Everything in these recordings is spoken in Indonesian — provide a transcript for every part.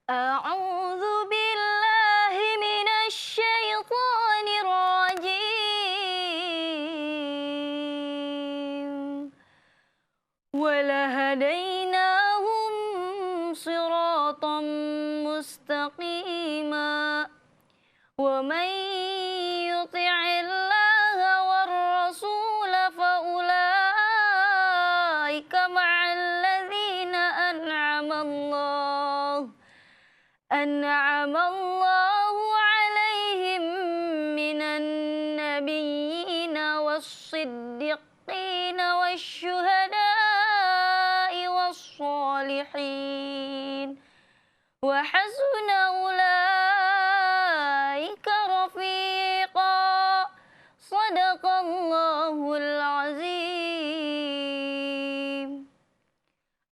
أعوذ بالله من الشيطان الرجيم ولهديناهم صراطا مستقيما ومن يطع الله والرسول فأولئك مع الذين أنعم الله عليهم من النبيين والصديقين والشهداء والصالحين وحسن أولئك رفيقا صدق الله العظيم.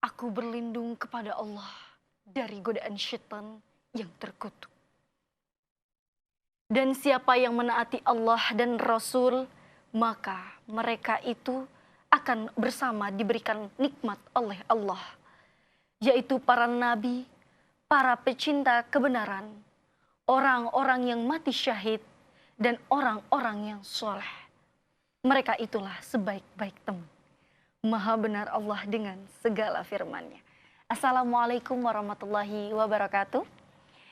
Aku berlindung kepada Allah dari godaan syaitan yang terkutuk. Dan siapa yang menaati Allah dan Rasul, maka mereka itu akan bersama diberikan nikmat oleh Allah, yaitu para nabi, para pecinta kebenaran, orang-orang yang mati syahid, dan orang-orang yang soleh. Mereka itulah sebaik-baik teman. Maha benar Allah dengan segala firman-Nya. Assalamualaikum warahmatullahi wabarakatuh.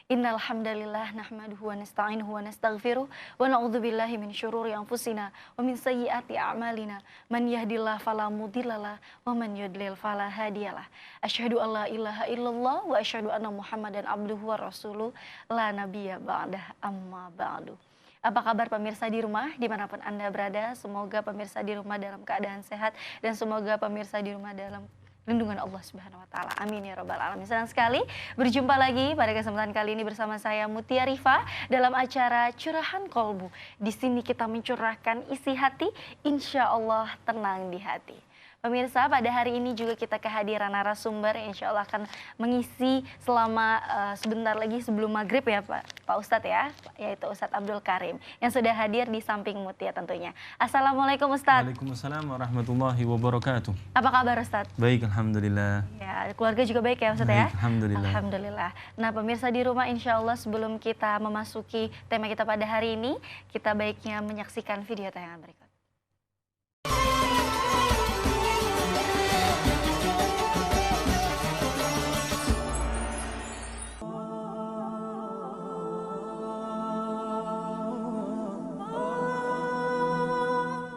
Innal hamdalillah nahmaduhu wa nasta'inuhu wa nastaghfiruh wa na'udzubillahi min syururi anfusina wa min sayyiati a'malina. Man yahdihillahu fala mudhillalah wa man yudlil fala hadiyalah. Asyhadu an la ilaha illallah wa asyhadu anna Muhammadan abduhu wa rasuluh la nabiyya ba'dah amma ba'du. Apa kabar pemirsa di rumah dimanapun Anda berada? Semoga pemirsa di rumah dalam keadaan sehat dan semoga pemirsa di rumah dalam lindungan Allah Subhanahu wa taala. Amin ya rabbal alamin. Senang sekali berjumpa lagi pada kesempatan kali ini bersama saya Mutia Rifa dalam acara Curahan Kolbu. Di sini kita mencurahkan isi hati, insya Allah tenang di hati. Pemirsa, pada hari ini juga kita kehadiran narasumber yang insya Allah akan mengisi selama sebentar lagi sebelum maghrib ya Pak Ustadz ya, yaitu Ustadz Abdul Karim yang sudah hadir di samping Mutia tentunya. Assalamualaikum Ustadz. Waalaikumsalam warahmatullahi wabarakatuh. Apa kabar Ustadz? Baik, alhamdulillah. Ya, keluarga juga baik ya Ustadz ya? Alhamdulillah. Alhamdulillah. Nah pemirsa di rumah, insya Allah sebelum kita memasuki tema kita pada hari ini, kita baiknya menyaksikan video tayangan berikut.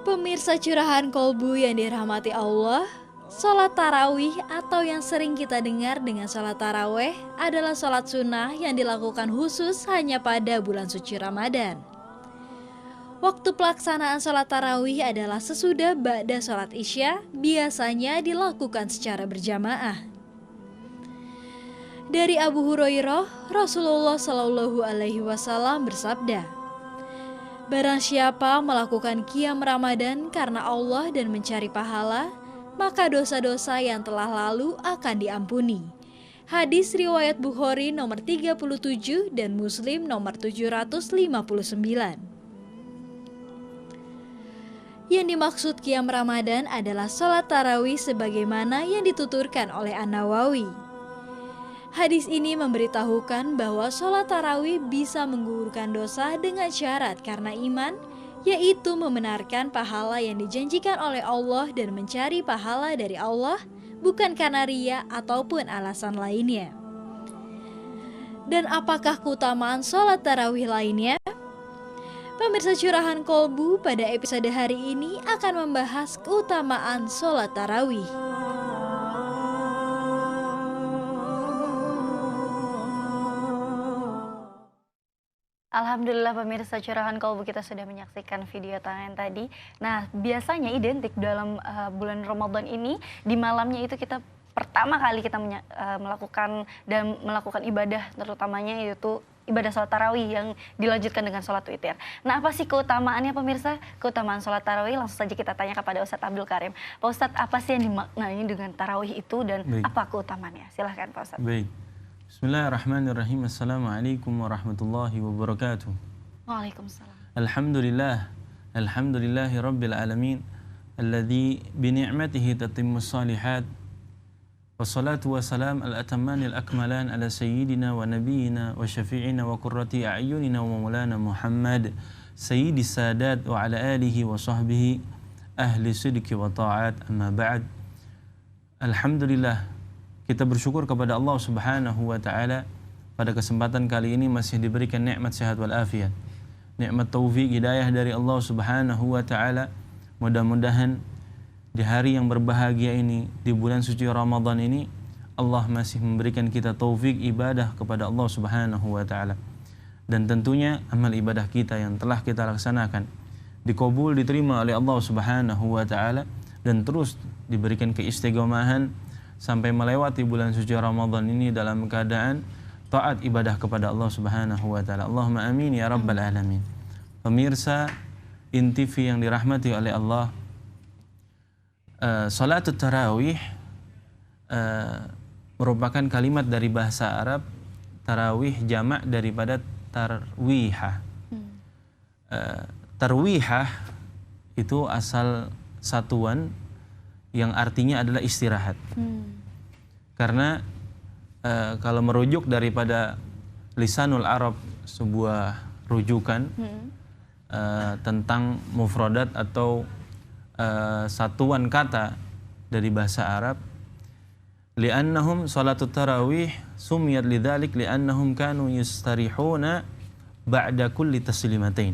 Pemirsa Curahan Kolbu yang dirahmati Allah, sholat tarawih atau yang sering kita dengar dengan sholat taraweh adalah sholat sunnah yang dilakukan khusus hanya pada bulan suci Ramadan. Waktu pelaksanaan sholat tarawih adalah sesudah ba'da sholat isya, biasanya dilakukan secara berjamaah. Dari Abu Hurairah, Rasulullah SAW bersabda, barang siapa melakukan qiyam Ramadan karena Allah dan mencari pahala, maka dosa-dosa yang telah lalu akan diampuni. Hadis riwayat Bukhari nomor 37 dan Muslim nomor 759. Yang dimaksud qiyam Ramadan adalah sholat tarawih sebagaimana yang dituturkan oleh An-Nawawi. Hadis ini memberitahukan bahwa sholat tarawih bisa menggugurkan dosa dengan syarat karena iman, yaitu membenarkan pahala yang dijanjikan oleh Allah dan mencari pahala dari Allah, bukan karena riya ataupun alasan lainnya. Dan apakah keutamaan sholat tarawih lainnya? Pemirsa Curahan Kolbu pada episode hari ini akan membahas keutamaan sholat tarawih. Alhamdulillah pemirsa Curahan Kolbu, kita sudah menyaksikan video tayangan tadi. Nah biasanya identik dalam bulan Ramadan ini, di malamnya itu kita pertama kali kita melakukan ibadah, terutamanya yaitu ibadah sholat tarawih yang dilanjutkan dengan sholat witir. Nah apa sih keutamaannya pemirsa? Keutamaan sholat tarawih langsung saja kita tanya kepada Ustadz Abdul Karim. Pak Ustadz, apa sih yang dimaknai dengan tarawih itu dan apa keutamaannya? Silahkan Pak Ustadz. Baik. Bismillahirrahmanirrahim. Assalamualaikum warahmatullahi wabarakatuh. Waalaikumsalam. Alhamdulillah. Alhamdulillahi rabbil alamin. Alladhi bini'matihi tatimmus salihat. Wassalatu wassalam al-atamman al-akmalan ala sayyidina wa nabiyyina wa syafi'ina wa qurrati a'yunina wa maulana Muhammad sayyidis sadat wa ala alihi wa sahbihi ahli sidqi wa ta'at, amma ba'd. Alhamdulillah, kita bersyukur kepada Allah Subhanahu wa taala pada kesempatan kali ini masih diberikan nikmat sehat wal afiat, nikmat taufik hidayah dari Allah Subhanahu wa taala. Mudah-mudahan di hari yang berbahagia ini, di bulan suci Ramadan ini, Allah masih memberikan kita taufik ibadah kepada Allah Subhanahu wa taala. Dan tentunya amal ibadah kita yang telah kita laksanakan dikabul, diterima oleh Allah Subhanahu wa taala, dan terus diberikan keistiqomahan sampai melewati bulan suci Ramadan ini dalam keadaan taat ibadah kepada Allah Subhanahu wa taala. Allahumma amin ya rabbal alamin. Pemirsa INTV yang dirahmati oleh Allah, salatul tarawih merupakan kalimat dari bahasa Arab. Tarawih jamak daripada tarwihah. Tarwihah itu asal satuan yang artinya adalah istirahat. Karena kalau merujuk daripada lisanul Arab, sebuah rujukan tentang mufradat atau satuan kata dari bahasa Arab, li'annahum salatut tarawih sumiyat lidzalik li'annahum kanu yastarihuna ba'da kulli taslimatain.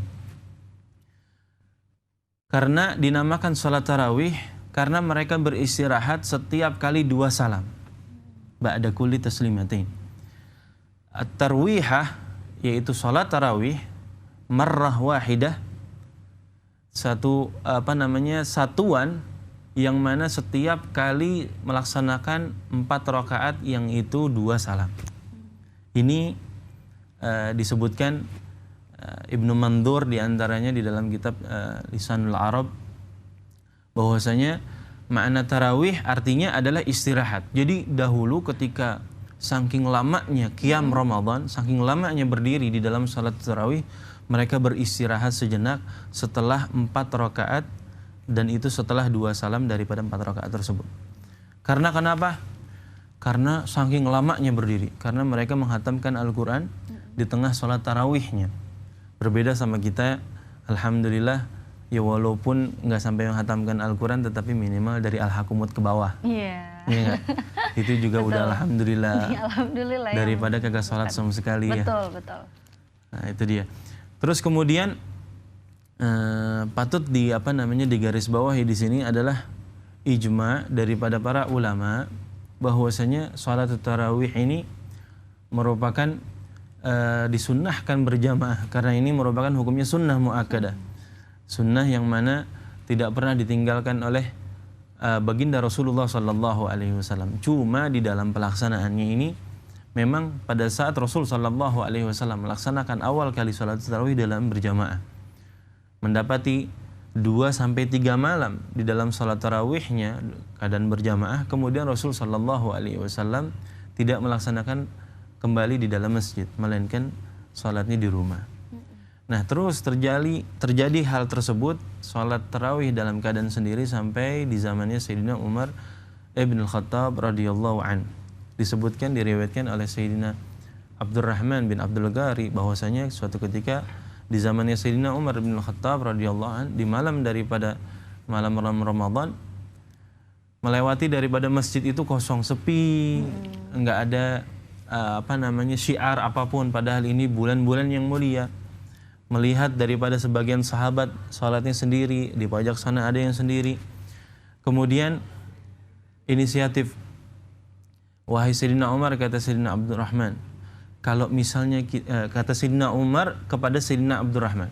Karena dinamakan salat tarawih karena mereka beristirahat setiap kali 2 salam. Ba'da kulli taslimatain. At-tarwihah yaitu salat tarawih marrah wahidah, satuan yang mana setiap kali melaksanakan 4 rakaat yang itu 2 salam. Ini disebutkan Ibnu Mandur diantaranya di dalam kitab Lisanul Arab, bahwasanya makna tarawih artinya adalah istirahat. Jadi dahulu ketika saking lamanya qiyam Ramadan, saking lamanya berdiri di dalam salat tarawih, mereka beristirahat sejenak setelah 4 rakaat, dan itu setelah 2 salam daripada 4 rakaat tersebut. Karena kenapa? Karena saking lamanya berdiri, karena mereka menghatamkan Al-Quran di tengah salat tarawihnya. Berbeda sama kita, alhamdulillah, ya walaupun nggak sampai menghatamkan Al-Quran, tetapi minimal dari Al-Hakumut ke bawah. Iya. Iya. Itu juga udah alhamdulillah. Alhamdulillah. Daripada kagak sholat sama sekali ya. Betul. Nah itu dia. Terus kemudian patut digaris bawahi di sini adalah ijma daripada para ulama bahwasanya sholat tarawih ini merupakan disunnahkan berjamaah, karena ini merupakan hukumnya sunnah muakkadah. Sunnah yang mana tidak pernah ditinggalkan oleh baginda Rasulullah Sallallahu Alaihi Wasallam. Cuma di dalam pelaksanaannya ini, memang pada saat Rasul Sallallahu Alaihi Wasallam melaksanakan awal kali sholat tarawih dalam berjamaah, mendapati 2-3 malam di dalam sholat tarawihnya keadaan berjamaah, kemudian Rasul Sallallahu Alaihi Wasallam tidak melaksanakan kembali di dalam masjid, melainkan sholatnya di rumah. Nah terus terjadi hal tersebut, sholat tarawih dalam keadaan sendiri sampai di zamannya Sayyidina Umar ibn al-Khattab radhiyallahu an. Diriwayatkan oleh Sayyidina Abdurrahman bin Abdul Ghari bahwasanya suatu ketika di zamannya Sayyidina Umar bin al-Khattab radhiyallahu an, di malam daripada malam Ramadan, melewati daripada masjid itu kosong, sepi, enggak ada syiar apapun, padahal ini bulan-bulan yang mulia. Melihat daripada sebagian sahabat sholatnya sendiri, di pojok sana ada yang sendiri. Kemudian inisiatif, wahai Sayyidina Umar, kata Sayyidina Abdurrahman, kalau misalnya kata Sayyidina Umar kepada Sayyidina Abdurrahman,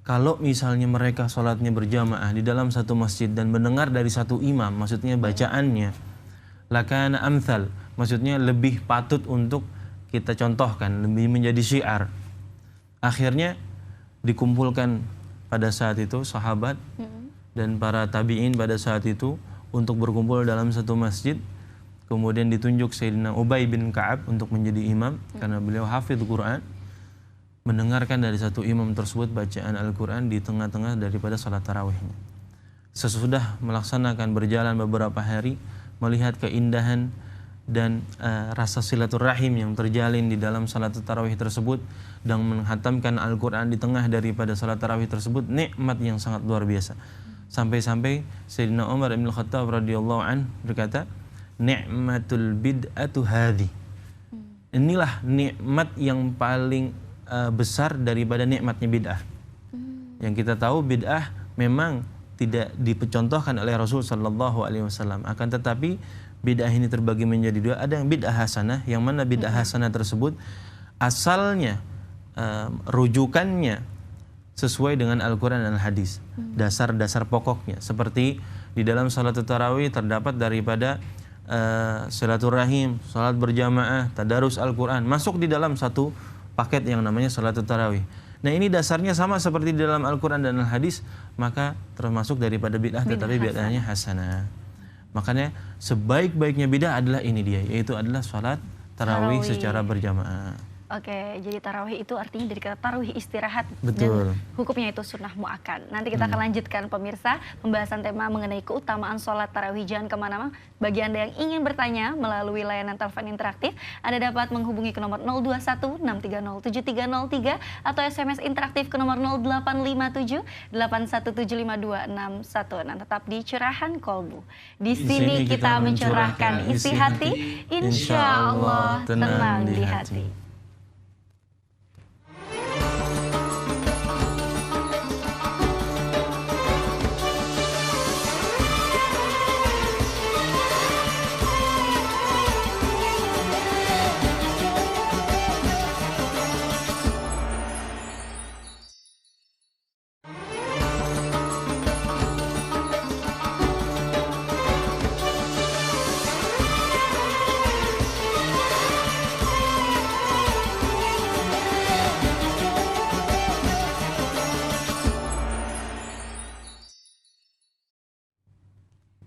kalau misalnya mereka sholatnya berjamaah di dalam satu masjid dan mendengar dari satu imam, maksudnya bacaannya, lakana amthal, maksudnya lebih patut untuk kita contohkan, lebih menjadi syiar. Akhirnya dikumpulkan pada saat itu sahabat dan para tabi'in pada saat itu untuk berkumpul dalam satu masjid. Kemudian ditunjuk Sayyidina Ubay bin Ka'ab untuk menjadi imam karena beliau hafidh Quran. Mendengarkan dari satu imam tersebut bacaan Al-Quran di tengah-tengah daripada salat tarawihnya. Sesudah melaksanakan berjalan beberapa hari, melihat keindahan dan rasa silaturahim yang terjalin di dalam salat tarawih tersebut dan menghatamkan Al-Quran di tengah daripada salat tarawih tersebut, nikmat yang sangat luar biasa. Sampai-sampai Sayyidina Umar bin Khattab radhiyallahu an berkata, ni'matul bid'atu hadhi. Inilah nikmat yang paling besar daripada nikmatnya bid'ah. Yang kita tahu bid'ah memang tidak dicontohkan oleh Rasul sallallahu alaihi wasallam. Akan tetapi bid'ah ini terbagi menjadi dua. Ada yang bid'ah hasanah, yang mana bid'ah hasanah tersebut asalnya rujukannya sesuai dengan Al-Quran dan Hadis. Dasar-dasar pokoknya. Seperti di dalam salat tarawih terdapat daripada silaturahim, salat berjamaah, tadarus Al-Quran. Masuk di dalam satu paket yang namanya salat tarawih. Nah ini dasarnya sama seperti di dalam Al-Quran dan Al-Hadis, maka termasuk daripada bid'ah, tetapi bid'ahnya hasanah. Makanya sebaik-baiknya bid'ah adalah ini dia, yaitu adalah salat tarawih secara berjamaah. Oke, jadi tarawih itu artinya dari kata tarawih istirahat. Betul. Dan hukumnya itu sunnah muakkad. Nanti kita akan lanjutkan pemirsa pembahasan tema mengenai keutamaan sholat tarawih. Jangan kemana-mana. Bagi Anda yang ingin bertanya melalui layanan telepon interaktif, Anda dapat menghubungi ke nomor 0216307303 atau SMS interaktif ke nomor 085781752616. Tetap di Curahan Kolbu. Di sini kita mencurahkan isi hati, insya Allah tenang di hati.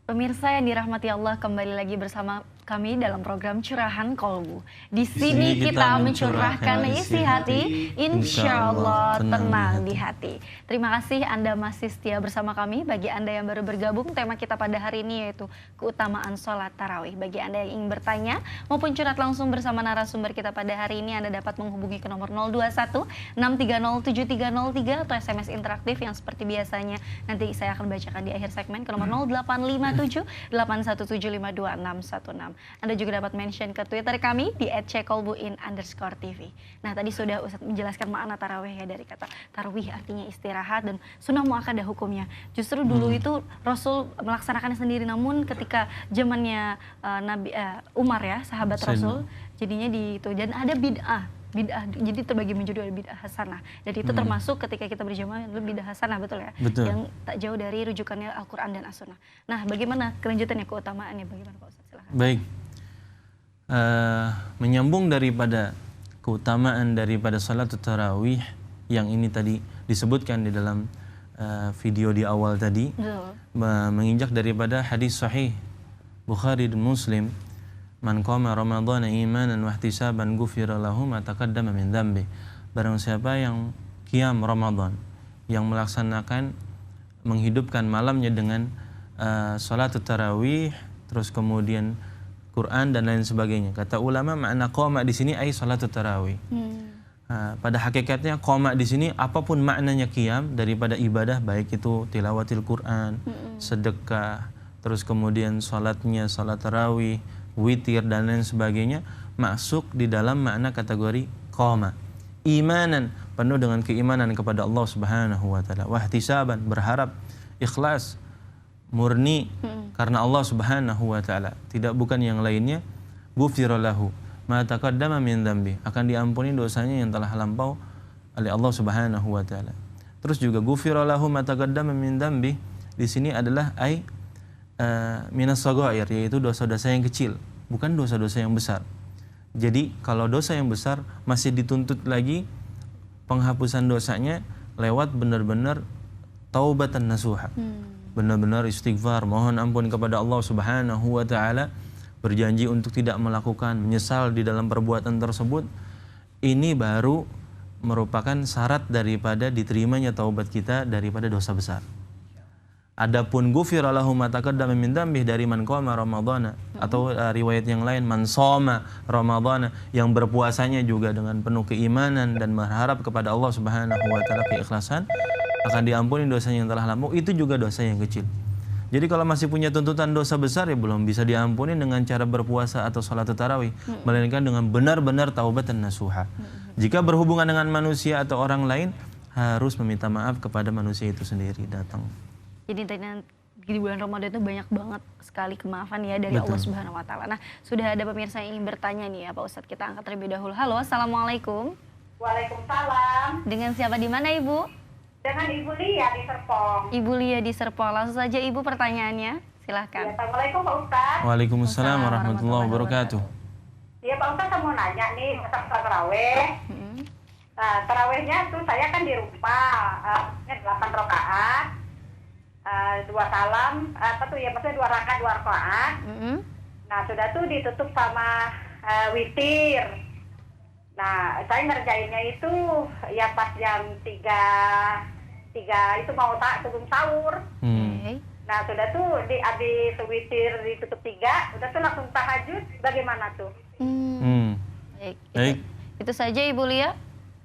Pemirsa yang dirahmati Allah, kembali lagi bersama kami dalam program Curahan Kolbu. Di sini kita mencurahkan isi hati, insya Allah tenang di hati. Terima kasih Anda masih setia bersama kami. Bagi Anda yang baru bergabung, tema kita pada hari ini yaitu keutamaan sholat tarawih. Bagi Anda yang ingin bertanya maupun curhat langsung bersama narasumber kita pada hari ini, Anda dapat menghubungi ke nomor 0216307303 atau SMS interaktif yang seperti biasanya nanti saya akan bacakan di akhir segmen ke nomor 085781752616. Anda juga dapat mention ke Twitter kami di @cekolbuin_tv. Nah, tadi sudah Ustadz menjelaskan makna tarawih ya, dari kata tarawih artinya istirahat dan sunnah muakkadah hukumnya. Justru dulu itu Rasul melaksanakannya sendiri, namun ketika zamannya Umar ya, sahabat Rasul, jadinya itu dan ada bid'ah, jadi terbagi menjadi bid'ah hasanah, dan itu termasuk ketika kita berjamaah bid'ah hasanah, betul ya? Betul. Yang tak jauh dari rujukannya Al-Quran dan As-Sunnah. Nah, bagaimana kelanjutannya, keutamaannya bagaimana Pak Ustadz? Silakan. Baik, menyambung daripada keutamaan daripada salat tarawih yang ini tadi disebutkan di dalam video di awal tadi, menginjak daripada hadis sahih Bukhari dan Muslim, man qama ramadhana imanan wa ihtisaban ghufira lahu ma taqaddama min dhanbi. Barang siapa yang qiyam Ramadan, yang melaksanakan menghidupkan malamnya dengan salat tarawih, terus kemudian Quran dan lain sebagainya. Kata ulama, makna qoma di sini ai salat tarawih. Pada hakikatnya qoma di sini apapun maknanya qiyam daripada ibadah, baik itu tilawatil Quran, sedekah, terus kemudian salatnya salat tarawih, witir dan lain sebagainya, masuk di dalam makna kategori qoma. Imanan, penuh dengan keimanan kepada Allah Subhanahu wa taala. Wahtisaban, berharap, ikhlas, murni karena Allah Subhanahu wa taala, tidak bukan yang lainnya. Ghufira lahu ma taqaddama min dzambi, akan diampuni dosanya yang telah lampau oleh Allah Subhanahu wa taala. Terus juga ghufira lahu ma taqaddama min dzambi di sini adalah minas shaghair, yaitu dosa-dosa yang kecil, bukan dosa-dosa yang besar. Jadi kalau dosa yang besar masih dituntut lagi penghapusan dosanya lewat benar-benar taubatan nasuha. Benar-benar istighfar, mohon ampun kepada Allah Subhanahu wa taala, berjanji untuk tidak melakukan, menyesal di dalam perbuatan tersebut. Ini baru merupakan syarat daripada diterimanya taubat kita daripada dosa besar. Adapun ghufira lahu ma taqaddama min dzambih dari man qama ramadhana, atau riwayat yang lain man shoma ramadhana, yang berpuasanya juga dengan penuh keimanan dan berharap kepada Allah Subhanahu wa taala keikhlasan, akan diampuni dosanya yang telah lampau. Itu juga dosa yang kecil. Jadi kalau masih punya tuntutan dosa besar, ya belum bisa diampuni dengan cara berpuasa atau salat tarawih, melainkan dengan benar-benar taubat dan nasuha. Jika berhubungan dengan manusia atau orang lain, harus meminta maaf kepada manusia itu sendiri datang. Jadi di bulan Ramadan itu banyak banget sekali kemaafan ya dari Allah Subhanahu wa taala. Nah, sudah ada pemirsa yang ingin bertanya nih ya Pak Ustadz. Kita angkat terlebih dahulu. Halo, Assalamualaikum. Waalaikumsalam. Dengan siapa di mana Ibu? Dengan Ibu Lia di Serpong. Ibu Lia di Serpong. Langsung saja Ibu pertanyaannya. Silahkan. Ya, Assalamualaikum Pak Ustadz. Waalaikumsalam warahmatullahi wabarakatuh. Iya Pak Ustadz, saya mau nanya nih masalah taraweh. Nah, tarawehnya tuh saya kan di rumah, 8 rakaat. 2 salam, maksudnya 2 rakaat. Nah, sudah tuh ditutup sama witir. Nah, saya ngerjainnya itu ya pas jam 3 itu mau sebelum sahur. Nah, sudah tuh habis witir ditutup 3, udah tuh langsung tahajud. Bagaimana tuh? Baik. Itu saja Ibu Lia?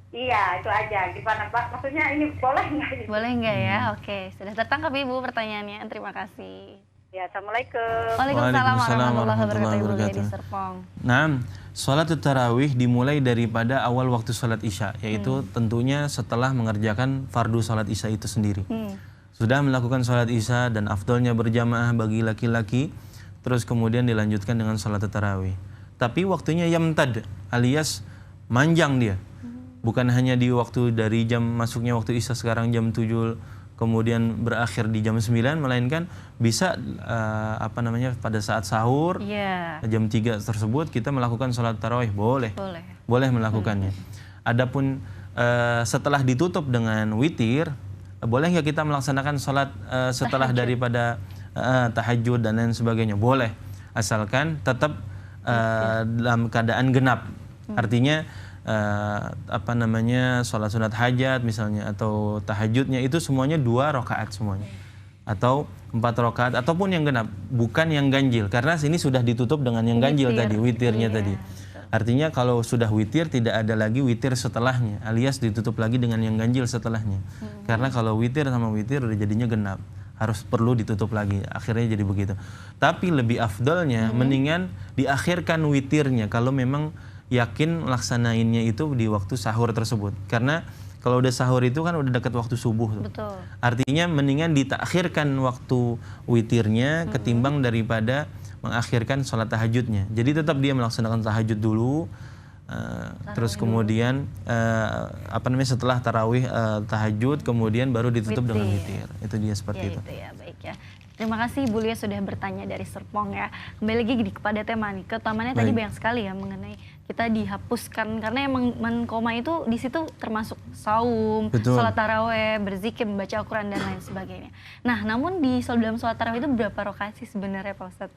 Iya, itu aja. Gimana Pak? Maksudnya ini boleh nggak? Boleh nggak ya? Oke, sudah tertangkap Ibu pertanyaannya. Terima kasih. Ya, Assalamualaikum. Waalaikumsalam warahmatullahi wabarakatuh. Di Serpong. Nah, sholat tarawih dimulai daripada awal waktu sholat isya, yaitu tentunya setelah mengerjakan fardu sholat isya itu sendiri. Sudah melakukan sholat isya dan afdolnya berjamaah bagi laki-laki, terus kemudian dilanjutkan dengan sholat tarawih. Tapi waktunya yamtad, alias manjang dia. Bukan hanya di waktu dari jam masuknya waktu isya sekarang jam 7 kemudian berakhir di jam 9, melainkan bisa pada saat sahur jam 3 tersebut kita melakukan sholat tarawih, boleh melakukannya. Adapun setelah ditutup dengan witir, boleh nggak kita melaksanakan sholat setelah daripada tahajud dan lain sebagainya? Boleh, asalkan tetap dalam keadaan genap. Artinya sholat sunat hajat misalnya atau tahajudnya itu semuanya 2 rakaat semuanya, atau 4 rakaat ataupun yang genap, bukan yang ganjil, karena sini sudah ditutup dengan yang ganjil tadi, witirnya tadi. Artinya kalau sudah witir tidak ada lagi witir setelahnya, alias ditutup lagi dengan yang ganjil setelahnya. Karena kalau witir sama witir udah jadinya genap, harus perlu ditutup lagi, akhirnya jadi begitu. Tapi lebih afdalnya mendingan diakhirkan witirnya kalau memang yakin laksanainnya itu di waktu sahur tersebut. Karena kalau udah sahur itu kan udah dekat waktu subuh tuh. Betul. Artinya mendingan ditakhirkan waktu witirnya ketimbang daripada mengakhirkan sholat tahajudnya. Jadi tetap dia melaksanakan tahajud dulu, terus kemudian setelah tarawih tahajud kemudian baru ditutup dengan witir. Itu dia seperti itu. Ya, baik ya. Terima kasih Ibu Lia sudah bertanya dari Serpong ya. Kembali lagi kepada tema nih. Keutamaannya tadi banyak sekali ya mengenai kita dihapuskan karena emang menkoma itu di situ termasuk saum, sholat taraweh, berzikir, membaca Al-Quran dan lain sebagainya. Nah, namun di dalam sholat taraweh itu berapa rakaat sih sebenarnya Pak Ustadz?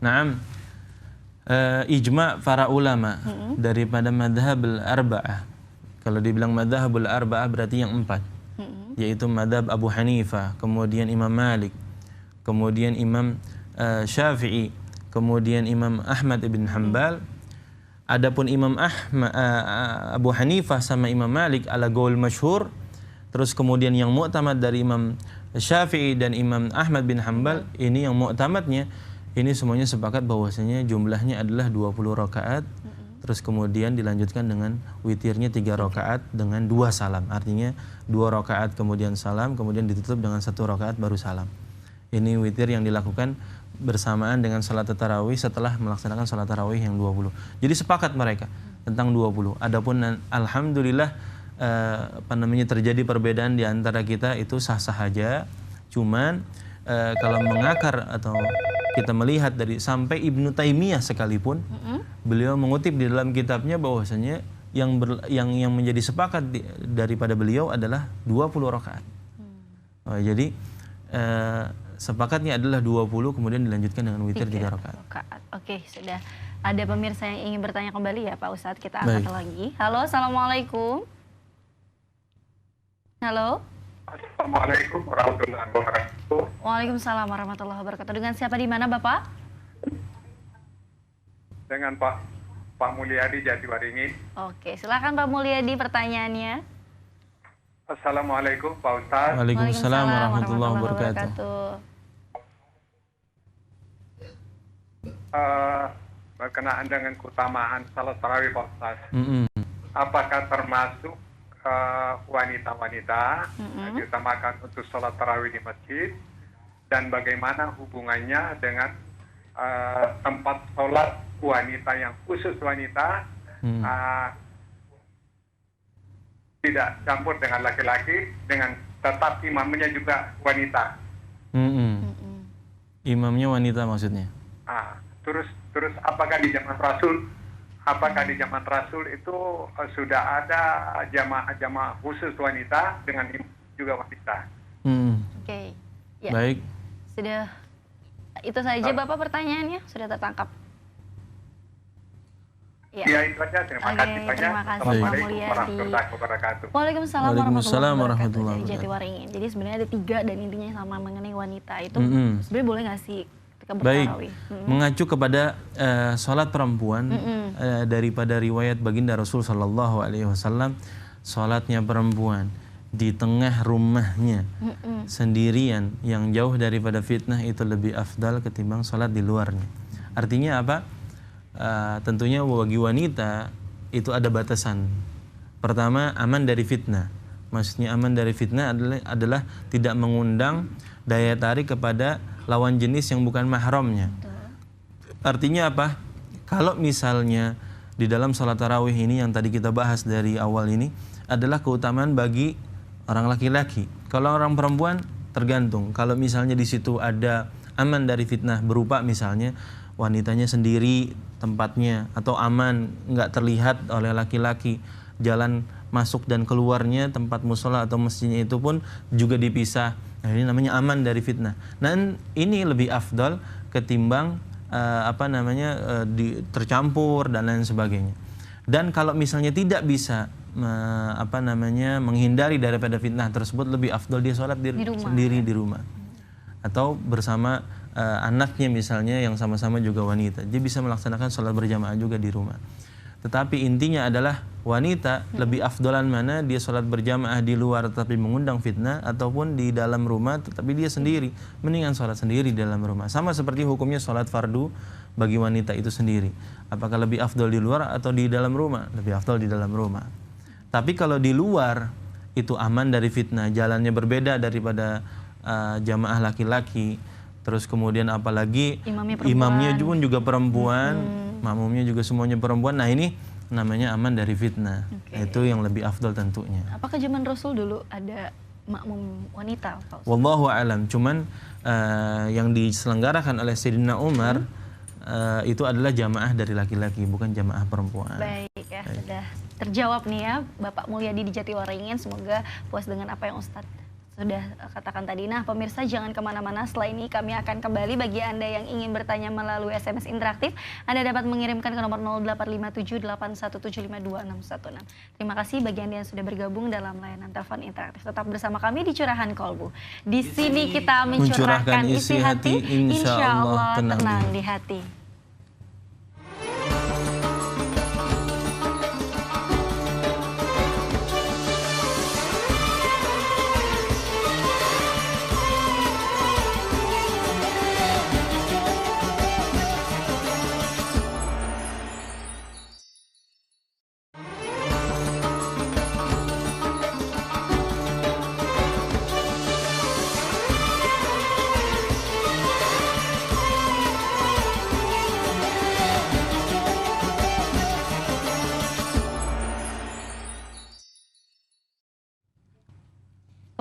Nah, ijma' para ulama daripada madhabul arba'ah. Kalau dibilang madhabul arba'ah berarti yang 4. Yaitu madhab Abu Hanifah, kemudian Imam Malik, kemudian Imam Syafi'i, kemudian Imam Ahmad ibn Hanbal. Adapun Imam Abu Hanifah sama Imam Malik ala qaul masyhur, terus kemudian yang mu'tamad dari Imam Syafi'i dan Imam Ahmad bin Hanbal, ini yang mu'tamadnya ini semuanya sepakat bahwasanya jumlahnya adalah 20 rakaat. Terus kemudian dilanjutkan dengan witirnya 3 rakaat dengan 2 salam. Artinya 2 rakaat kemudian salam, kemudian ditutup dengan 1 rakaat baru salam. Ini witir yang dilakukan bersamaan dengan salat tarawih setelah melaksanakan salat tarawih yang 20. Jadi sepakat mereka tentang 20. Adapun alhamdulillah terjadi perbedaan di antara kita itu sah-sah saja. Cuman kalau mengakar atau kita melihat dari sampai Ibnu Taimiyah sekalipun, beliau mengutip di dalam kitabnya bahwasanya yang menjadi sepakat daripada beliau adalah 20 rakaat. Jadi sepakatnya adalah 20 kemudian dilanjutkan dengan witir 3 rakaat. Oke, sudah ada pemirsa yang ingin bertanya kembali ya Pak Ustadz, kita angkat lagi. Halo, Assalamualaikum. Halo. Assalamualaikum warahmatullahi wabarakatuh. Waalaikumsalam warahmatullahi wabarakatuh. Dengan siapa di mana Bapak? Dengan Pak Mulyadi Jatiwaringin. Oke, silakan Pak Mulyadi pertanyaannya. Assalamualaikum Pak Ustaz. Waalaikumsalam warahmatullahi wabarakatuh. Berkenaan dengan keutamaan salat tarawih Pak Ustaz. Apakah termasuk wanita-wanita diutamakan untuk salat tarawih di masjid, dan bagaimana hubungannya dengan tempat salat wanita yang khusus wanita, tidak campur dengan laki-laki, dengan tetap imamnya juga wanita. Imamnya wanita maksudnya? Terus apakah di zaman Rasul itu sudah ada jamaah khusus wanita dengan juga wanita? Oke. Ya. Baik. Sudah itu saja Bapak pertanyaannya, sudah tertangkap. Ya itu aja. Terima kasih banyak. Terima kasih Pak Assalamualaikum Mulyadi. warahmatullahi wabarakatuh. Waalaikumsalam Waalaikumsalam warahmatullahi warahmatullahi wabarakatuh. Jatiwaringin. Jadi sebenarnya ada 3 dan intinya sama mengenai wanita itu. Sebenarnya boleh nggak sih ketika Baik, bertarawih? mengacu kepada sholat perempuan daripada riwayat baginda Rasul Shallallahu Alaihi Wasallam, sholatnya perempuan di tengah rumahnya sendirian yang jauh daripada fitnah itu lebih afdal ketimbang sholat di luarnya. Artinya apa? Tentunya bagi wanita itu ada batasan. Pertama, aman dari fitnah. Maksudnya aman dari fitnah adalah tidak mengundang daya tarik kepada lawan jenis yang bukan mahramnya. Artinya apa? Kalau misalnya di dalam salat tarawih ini yang tadi kita bahas dari awal ini adalah keutamaan bagi orang laki-laki. Kalau orang perempuan tergantung. Kalau misalnya di situ ada aman dari fitnah berupa misalnya wanitanya sendiri tempatnya, atau aman nggak terlihat oleh laki-laki, jalan masuk dan keluarnya tempat musola atau masjidnya itu pun juga dipisah. Nah, ini namanya aman dari fitnah. Dan ini lebih afdal ketimbang tercampur dan lain sebagainya. Dan kalau misalnya tidak bisa menghindari daripada fitnah tersebut, lebih afdal dia sholat sendiri di rumah atau bersama anaknya misalnya yang sama-sama juga wanita. Dia bisa melaksanakan sholat berjamaah juga di rumah. Tetapi intinya adalah wanita lebih afdolan mana dia sholat berjamaah di luar tetapi mengundang fitnah, ataupun di dalam rumah tetapi dia sendiri. Mendingan sholat sendiri di dalam rumah. Sama seperti hukumnya sholat fardu bagi wanita itu sendiri. Apakah lebih afdol di luar atau di dalam rumah? Lebih afdol di dalam rumah. Tapi kalau di luar itu aman dari fitnah, jalannya berbeda daripada jamaah laki-laki. Terus kemudian apalagi imamnya pun juga perempuan, makmumnya juga semuanya perempuan. Nah ini namanya aman dari fitnah. Itu yang lebih afdal tentunya. Apakah zaman Rasul dulu ada makmum wanita? Wallahu a'lam. Cuman yang diselenggarakan oleh Sayyidina Umar itu adalah jamaah dari laki-laki, bukan jamaah perempuan. Baik ya, sudah terjawab nih ya Bapak Mulyadi di Jatiwaringin. Semoga puas dengan apa yang Ustadz sudah katakan tadi. Nah pemirsa jangan kemana-mana, setelah ini kami akan kembali. Bagi Anda yang ingin bertanya melalui SMS interaktif, Anda dapat mengirimkan ke nomor 085781752616. Terima kasih bagi Anda yang sudah bergabung dalam layanan telepon interaktif. Tetap bersama kami di Curahan Kolbu. Di sini kita mencurahkan isi hati, insya Allah tenang di hati.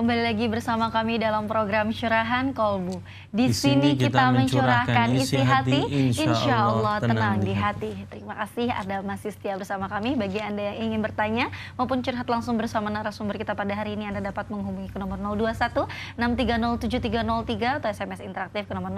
Kembali lagi bersama kami dalam program Curahan Kolbu. Di sini kita mencurahkan isi hati, insya Allah tenang di hati. Terima kasih Anda masih setia bersama kami. Bagi Anda yang ingin bertanya maupun curhat langsung bersama narasumber kita pada hari ini, Anda dapat menghubungi ke nomor 021-630-7303 atau SMS interaktif ke nomor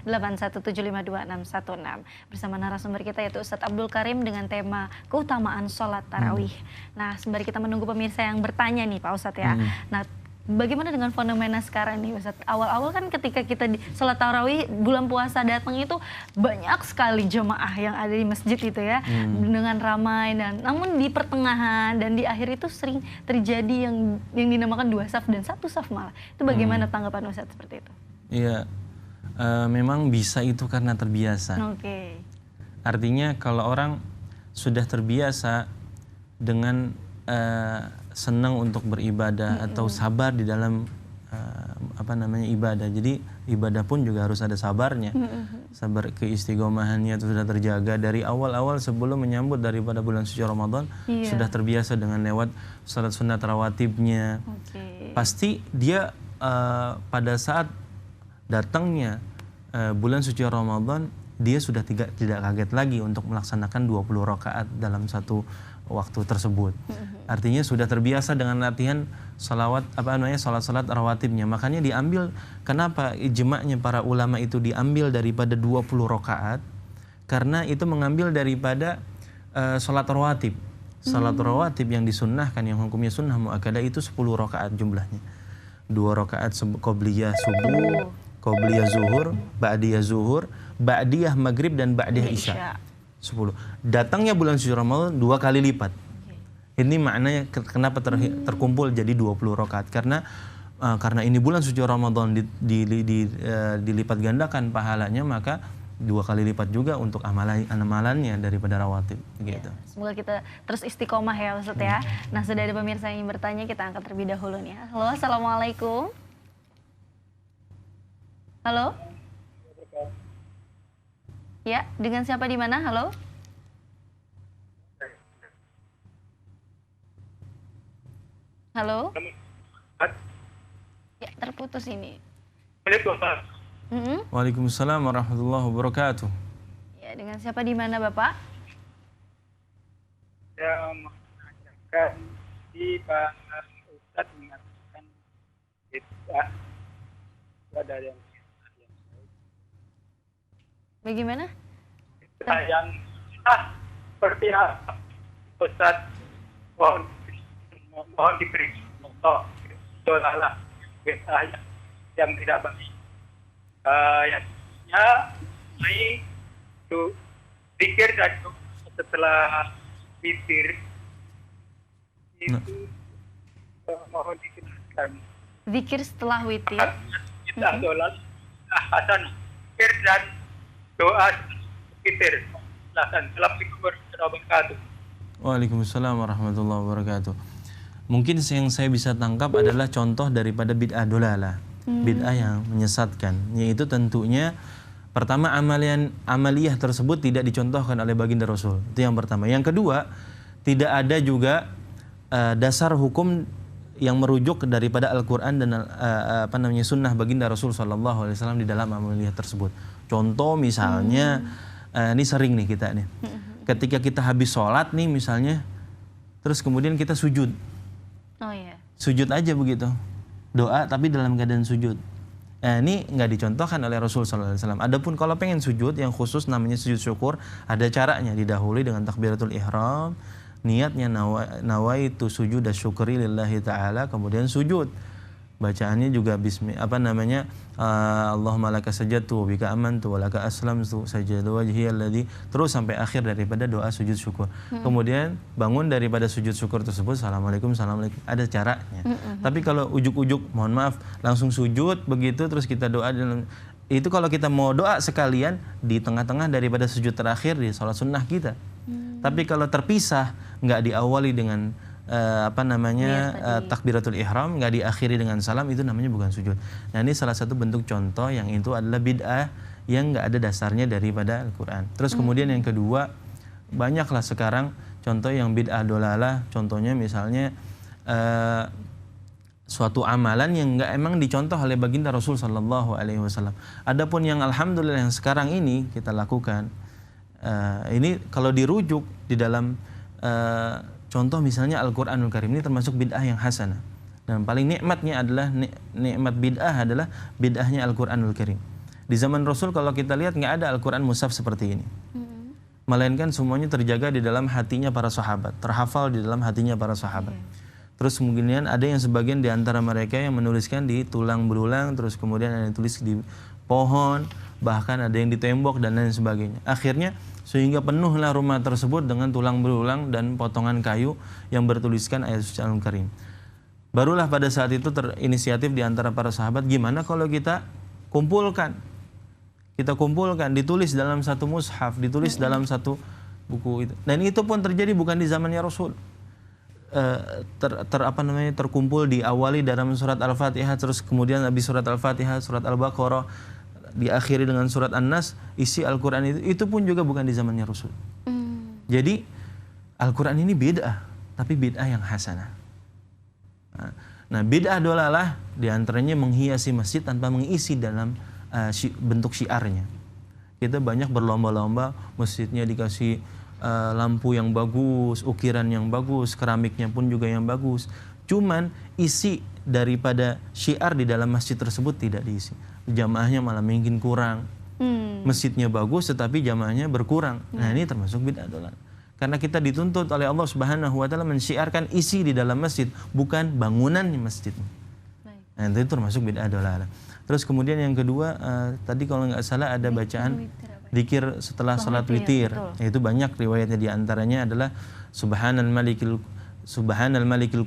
0857-81752616. Bersama narasumber kita yaitu Ustadz Abdul Karim dengan tema keutamaan sholat tarawih. Nah, sembari kita menunggu pemirsa yang bertanya nih Pak Ustadz ya. Nah, bagaimana dengan fenomena sekarang nih Ustaz? Awal-awal kan ketika kita di sholat tarawih bulan puasa datang itu banyak sekali jemaah yang ada di masjid itu ya, dengan ramai, dan namun di pertengahan dan di akhir itu sering terjadi yang dinamakan 2 saf dan 1 saf malah. Itu bagaimana tanggapan Ustaz seperti itu? Iya, memang bisa itu karena terbiasa. Oke. Artinya kalau orang sudah terbiasa dengan senang untuk beribadah atau sabar di dalam ibadah. Jadi ibadah pun juga harus ada sabarnya. Sabar keistiqomahannya itu sudah terjaga dari awal-awal sebelum menyambut daripada bulan suci Ramadan. Sudah terbiasa dengan lewat salat sunat rawatibnya. Pasti dia pada saat datangnya bulan suci Ramadan, dia sudah tidak kaget lagi untuk melaksanakan 20 rakaat dalam satu waktu tersebut. Artinya sudah terbiasa dengan latihan salat rawatibnya. Makanya diambil, kenapa ijma'nya para ulama itu diambil daripada 20 rakaat? Karena itu mengambil daripada salat rawatib. Salat rawatib yang disunnahkan, yang hukumnya sunnah muakkadah itu 10 rakaat jumlahnya. 2 rakaat qobliyah subuh, qobliyah zuhur, ba'diyah zuhur, ba'diyah maghrib, dan ba'diyah isya. 10. Datangnya bulan suci Ramadan 2 kali lipat. Ini maknanya kenapa terkumpul jadi 20 rakaat. Karena ini bulan suci Ramadan dilipat gandakan pahalanya, maka 2 kali lipat juga untuk amalannya daripada rawatib gitu. Ya, semoga kita terus istiqomah ya Ustaz ya. Nah, sudah ada pemirsa yang bertanya, kita angkat terlebih dahulu nih ya. Halo, assalamualaikum. Halo. Ya, dengan siapa di mana? Halo. Halo. Ya, terputus ini. Waalaikumsalam warahmatullahi wabarakatuh. Ya, dengan siapa di mana Bapak? Saya menanyakan di Pak Ustadz mengatakan ada yang bagaimana? Yang seperti apa Ustadz mohon diberi contoh dolalah yang tidak baik. Ya, baik itu pikir dan setelah witir itu mohon dijelaskan. Zikir setelah witir. Kita dolal hasanah zikir dan doa witir. Assalamualaikum warahmatullahi wabarakatuh. Waalaikumsalam warahmatullahi wabarakatuh. Mungkin yang saya bisa tangkap adalah contoh daripada bid'ah dolalah, bid'ah yang menyesatkan, yaitu tentunya pertama amaliyah tersebut tidak dicontohkan oleh baginda Rasul. Itu yang pertama. Yang kedua, tidak ada juga dasar hukum yang merujuk daripada Al-Quran dan sunnah baginda Rasul SAW di dalam amaliyah tersebut. Contoh misalnya, ini sering nih kita nih, ketika kita habis sholat nih misalnya, terus kemudian kita sujud. Oh iya. Sujud aja begitu, doa tapi dalam keadaan sujud. Ini nggak dicontohkan oleh Rasul SAW. Adapun kalau pengen sujud yang khusus namanya sujud syukur, ada caranya. Didahului dengan takbiratul ihram, niatnya nawaitu sujud dan syukri lillahi ta'ala, kemudian sujud. Bacaannya juga Allahumma laka sajadtu wa bika amantu wa laka aslamtu sajadu wajhi alladhi, terus sampai akhir daripada doa sujud syukur. Kemudian bangun daripada sujud syukur tersebut, assalamualaikum, ada caranya. Tapi kalau ujuk-ujuk, mohon maaf, langsung sujud begitu terus kita doa, itu kalau kita mau doa sekalian di tengah-tengah daripada sujud terakhir di sholat sunnah kita. Tapi kalau terpisah, nggak diawali dengan takbiratul ihram, nggak diakhiri dengan salam, itu namanya bukan sujud. Nah, ini salah satu bentuk contoh yang itu adalah bid'ah yang nggak ada dasarnya daripada Al-Quran. Terus kemudian yang kedua, banyaklah sekarang contoh yang bid'ah dolalah. Contohnya misalnya suatu amalan yang nggak emang dicontoh oleh baginda Rasul Sallallahu Alaihi Wasallam. Adapun yang alhamdulillah yang sekarang ini kita lakukan, ini kalau dirujuk di dalam contoh misalnya Al-Quranul Karim, ini termasuk bid'ah yang hasanah. Dan paling nikmatnya adalah nikmat bid'ah adalah bid'ahnya Al-Quranul Karim. Di zaman Rasul kalau kita lihat nggak ada Al-Quran mushaf seperti ini. Melainkan semuanya terjaga di dalam hatinya para sahabat, terhafal di dalam hatinya para sahabat. Terus kemudian ada yang sebagian di antara mereka yang menuliskan di tulang belulang, terus kemudian ada yang tulis di pohon, bahkan ada yang di tembok dan lain sebagainya. Akhirnya sehingga penuhlah rumah tersebut dengan tulang belulang dan potongan kayu yang bertuliskan ayat suci Al-Qur'an Karim. Barulah pada saat itu terinisiatif di antara para sahabat, gimana kalau kita kumpulkan, ditulis dalam satu mushaf, ditulis dalam satu buku itu. Dan itu pun terjadi bukan di zamannya Rasul. Terkumpul diawali dalam surat Al-Fatihah, terus kemudian habis surat Al-Fatihah, surat Al-Baqarah, diakhiri dengan surat An-Nas, isi Al-Quran itu pun juga bukan di zamannya Rasul. Jadi Al-Quran ini bid'ah, tapi bid'ah yang hasanah. Nah, bid'ah dolalah diantaranya menghiasi masjid tanpa mengisi dalam bentuk syiarnya. Kita banyak berlomba-lomba, masjidnya dikasih lampu yang bagus, ukiran yang bagus, keramiknya pun juga yang bagus. Cuman isi daripada syiar di dalam masjid tersebut tidak diisi. Jamaahnya malah mungkin kurang. Masjidnya bagus tetapi jamaahnya berkurang. Nah, ini termasuk bid'ah dolal. Karena kita dituntut oleh Allah Subhanahu wa taala mensyiarkan isi di dalam masjid, bukan bangunan masjid. Nah, itu termasuk bid'ah dolal. Terus kemudian yang kedua, tadi kalau nggak salah ada bacaan zikir setelah salat witir. Itu banyak riwayatnya, di antaranya adalah Subhanal Malikil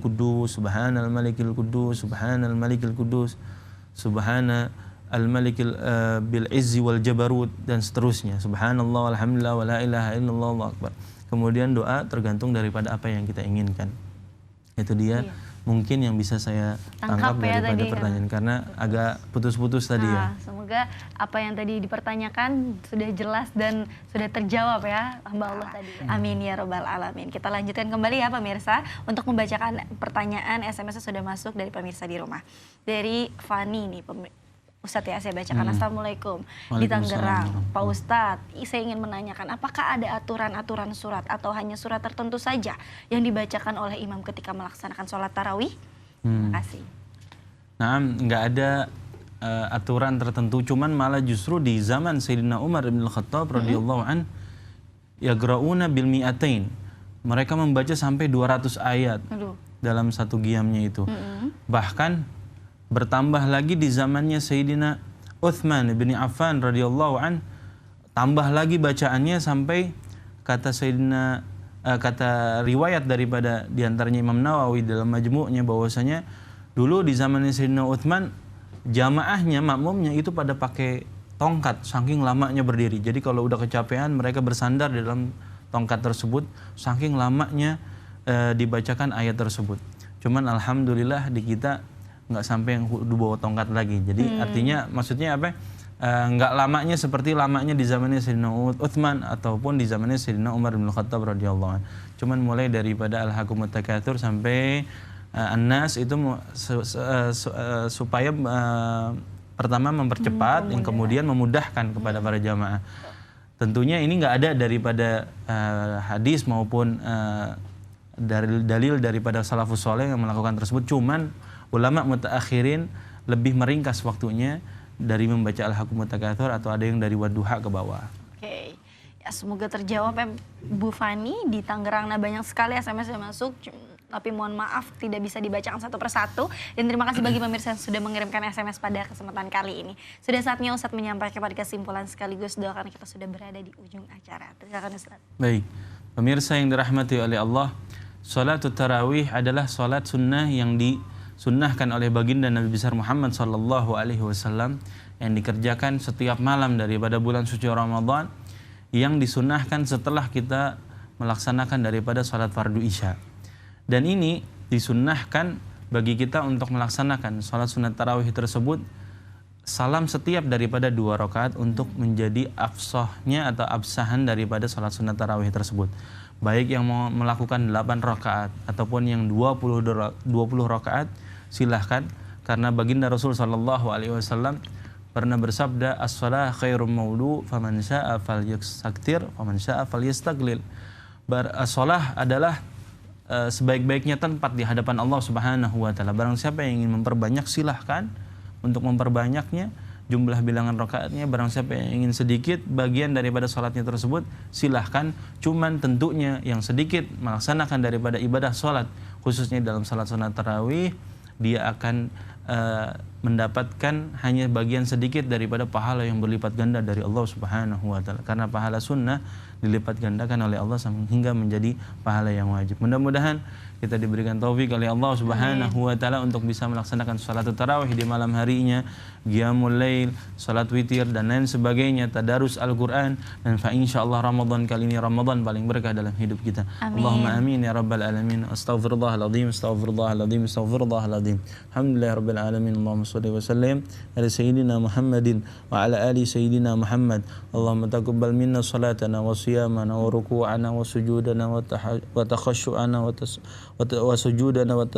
Quddus, Subhanal Malikil Quddus, Subhanal Malikil Quddus, Subhana Al-Malikil bil Izzi wal Jabarut, dan seterusnya. Subhanallah walhamdulillah wala ilaha illallah Allahu akbar. Kemudian doa tergantung daripada apa yang kita inginkan. Itu dia. Mungkin yang bisa saya tangkap daripada tadi, pertanyaan karena agak putus-putus tadi ya. Semoga apa yang tadi dipertanyakan sudah jelas dan sudah terjawab ya hamba Allah tadi. Amin ya robbal alamin. Kita lanjutkan kembali ya pemirsa untuk membacakan pertanyaan SMS yang sudah masuk dari pemirsa di rumah. Dari Fani nih Ustadz ya, saya bacakan. Assalamualaikum. Di Tangerang, Pak Ustadz, saya ingin menanyakan apakah ada aturan-aturan surat atau hanya surat tertentu saja yang dibacakan oleh imam ketika melaksanakan sholat tarawih? Terima kasih. Nah, nggak ada aturan tertentu, cuman malah justru di zaman Sayyidina Umar bin Al-Khattab radhiyallahu an, yagra'una bil mi'atain. Mereka membaca sampai 200 ayat dalam satu qiyamnya itu. Bahkan bertambah lagi di zamannya Sayyidina Uthman bin Affan radhiyallahu an, tambah lagi bacaannya sampai kata riwayat daripada diantaranya Imam Nawawi dalam Majmu'nya bahwasanya dulu di zamannya Sayyidina Uthman jamaahnya, makmumnya itu pada pakai tongkat saking lamanya berdiri. Jadi kalau udah kecapean mereka bersandar di dalam tongkat tersebut saking lamanya dibacakan ayat tersebut. Cuman alhamdulillah di kita nggak sampai yang bawa tongkat lagi. Jadi artinya maksudnya apa? Nggak lamanya seperti lamanya di zamannya Sayyidina Uthman ataupun di zamannya Sayyidina Umar bin Khattab radhiyallahu anhu. Cuman mulai daripada Al-Hakumut Takatsur sampai An-Nas itu supaya pertama mempercepat, yang kemudian memudahkan kepada para jamaah. Tentunya ini nggak ada daripada hadis maupun dalil daripada salafus saleh yang melakukan tersebut. Cuman ulama mutaakhirin lebih meringkas waktunya dari membaca Al-Hakumut Takatsur atau ada yang dari Wadduha ke bawah. Oke. Ya, semoga terjawab ya Bu Fani di Tangerang. Nah, banyak sekali SMS yang masuk, tapi mohon maaf tidak bisa dibacakan satu persatu. Dan terima kasih bagi pemirsa yang sudah mengirimkan SMS pada kesempatan kali ini. Sudah saatnya Ustadz menyampaikan pada kesimpulan sekaligus doa karena kita sudah berada di ujung acara. Silakan Ustadz. Baik, pemirsa yang dirahmati oleh Allah, Salatul Tarawih adalah salat sunnah yang disunnahkan oleh baginda Nabi besar Muhammad sallallahu alaihi wasallam yang dikerjakan setiap malam daripada bulan suci Ramadan, yang disunnahkan setelah kita melaksanakan daripada salat fardu isya. Dan ini disunnahkan bagi kita untuk melaksanakan salat sunat tarawih tersebut salam setiap daripada 2 rakaat untuk menjadi afsahnya atau absahan daripada salat sunat tarawih tersebut. Baik yang mau melakukan 8 rakaat ataupun yang 20 rakaat, silahkan, karena baginda Rasul sallallahu alaihi wasallam pernah bersabda, as-shalah khairum maulu faman syaa'a falyastakthir faman syaa'a falyastaglil. As-shalah adalah sebaik-baiknya tempat di hadapan Allah Subhanahu wa taala. Barang siapa yang ingin memperbanyak, silahkan untuk memperbanyaknya jumlah bilangan rakaatnya. Barang siapa yang ingin sedikit bagian daripada salatnya tersebut, silahkan. Cuman tentunya yang sedikit melaksanakan daripada ibadah salat khususnya dalam salat sunat tarawih, dia akan mendapatkan hanya bagian sedikit daripada pahala yang berlipat ganda dari Allah Subhanahu wa taala. Karena pahala sunnah dilipat gandakan oleh Allah hingga menjadi pahala yang wajib. Mudah-mudahan kita diberikan taufik oleh Allah Subhanahu wa taala untuk bisa melaksanakan salat tarawih di malam harinya, qiyamul lail, salat witir dan lain sebagainya, tadarus Al-Qur'an, dan insyaallah Ramadan kali ini Ramadan paling berkah dalam hidup kita. Amin. Allahumma amin ya rabbal alamin. Astaghfirullahaladzim, astaghfirullahaladzim, astaghfirullahaladzim. Alhamdulillahirabbil alamin. Allahumma shalli wa sallim ala sayyidina Muhammadin wa ala ali sayyidina Muhammad. Allahumma taqabbal minna salatana wa siyamana wa ruku'ana wa sujudana wa takhashu'ana wa sujudana wa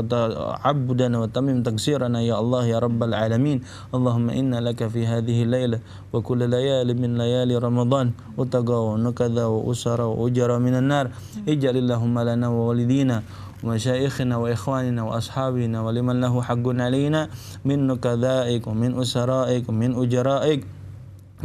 ta'abbudana wa tamim taksirana ya Allah ya rabbal alamin. Allahumma inna laka fi hadhihi layla wa kulli layali min layali Ramadan utagaw nakadha wa usara wa ujara minan nar. Ij'alillahumma lana wa walidina ومشايخنا وإخواننا وأصحابنا ولمن له حق علينا من نكذائك ومن أسرائك ومن أجرائك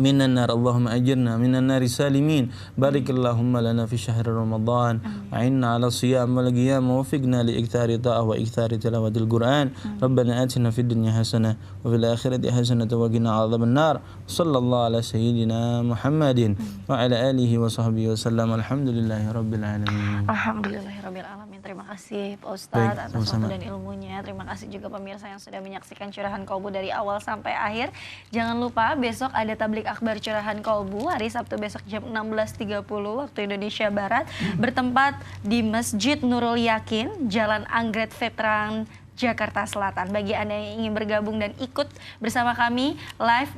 من النار. اللهم أجرنا من النار سالمين. بارك اللهم لنا في شهر رمضان وعنا على الصيام والقيام ووفقنا لإكثار طاعة وإكثار تلاوة القرآن. ربنا آتنا في الدنيا حسنة وفي الآخرة حسنة وقنا عذاب النار. صلى الله على سيدنا محمد وعلى آله وصحبه وسلم. الحمد لله رب العالمين. Alhamdulillahirabbil alamin. Terima kasih Pak Ustadz atas sama-sama. waktu dan ilmunya. Terima kasih juga pemirsa yang sudah menyaksikan Curahan Kolbu dari awal sampai akhir. Jangan lupa besok ada tablik akbar Curahan Kolbu hari Sabtu besok jam 16.30 waktu Indonesia Barat, bertempat di Masjid Nurul Yakin, Jalan Anggrek Veteran, Jakarta Selatan. Bagi Anda yang ingin bergabung dan ikut bersama kami live,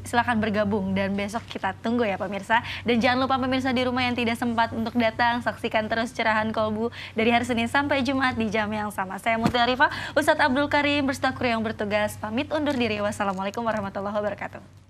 silakan bergabung dan besok kita tunggu ya pemirsa. Dan jangan lupa pemirsa di rumah yang tidak sempat untuk datang, saksikan terus Curahan Kolbu dari hari Senin sampai Jumat di jam yang sama. Saya Mutia Arifah, Ustadz Abdul Karim berstakur yang bertugas pamit undur diri. Wassalamualaikum warahmatullahi wabarakatuh.